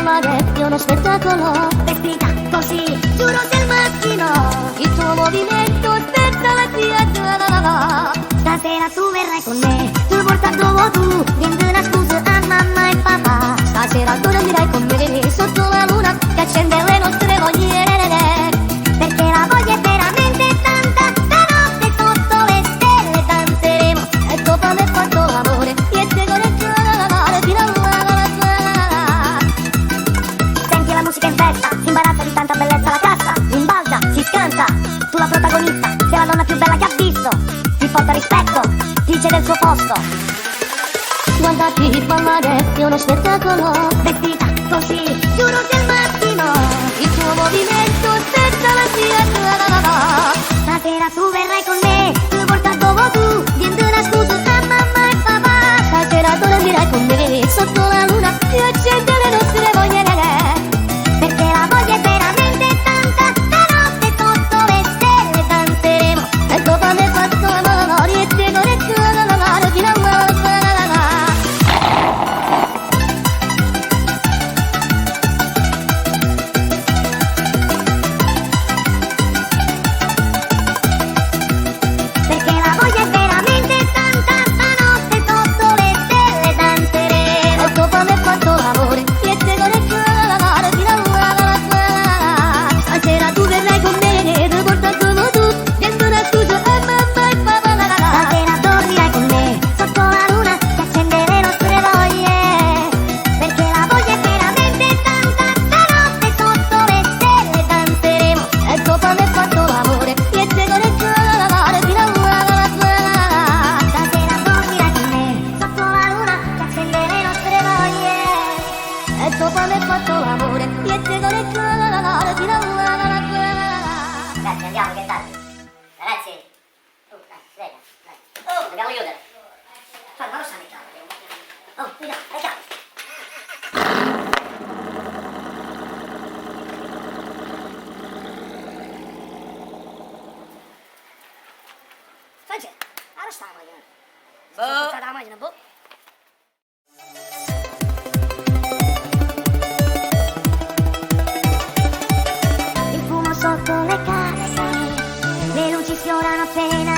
ballare è uno spettacolo. Vestita così, giuro sei il maschino. Il tuo movimento spezza la tua. Stasera tu verrai con me, tu portato tu. Niente una scusa a mamma e papà. Stasera tu dormirai con me sotto la luna che accende le nostre voglie. Perché la voglia è veramente tanta. Stanotte sotto le stelle danzeremo. E dopo aver fatto l'amore io te coneccherò fino alla. Senti la musica in festa, si imbarazza di tanta bellezza la cassa. In balza, si scanta, tu la protagonista. Sei la donna più bella che ha visto. Ti porta rispetto, dice del suo posto. Guardati ballare è uno spettacolo. Vestita così, giuro sei il maschino. Il tuo movimento spezza la tua. Stasera tu verrai con me, tu porta dove tu. Niente una scusa a mamma e papà. Stasera tu dormirai con me sotto la luna che accende le nostre voglie. Perché la voglia è veramente tanta. Stanotte sotto le stelle danzeremo. E dopo aver fatto l'amore io te coneccherò fino alla. Perché la voglia è veramente tanta. Stanotte sotto le stelle danzeremo. E dopo aver fatto l'amore io te coneccherò fino alla. Stasera tu verrai con me, ti porto come tu, niente una scusa e mamma e papà. Stasera dormirai con me sotto la luna che accende le nostre voglie. Perché la voglia è veramente tanta. Stanotte sotto le stelle danzeremo. E dopo aver fatto l'amore io te coneccherò fino alla. Stasera dormirai con me sotto la luna che accende le nostre voglie. E dopo aver fatto l'amore io te coneccherò fino alla. Ragazzi, andiamo, che tardi. Ragazzi, dai, sveglia, dai. Dobbiamo chiudere. Ma lo sanno i cavoli. Guida, ai cavoli. Francesco, allora sta la macchina. Sto portata la macchina, boh. Il fumo sotto le case, le luci sfiorano appena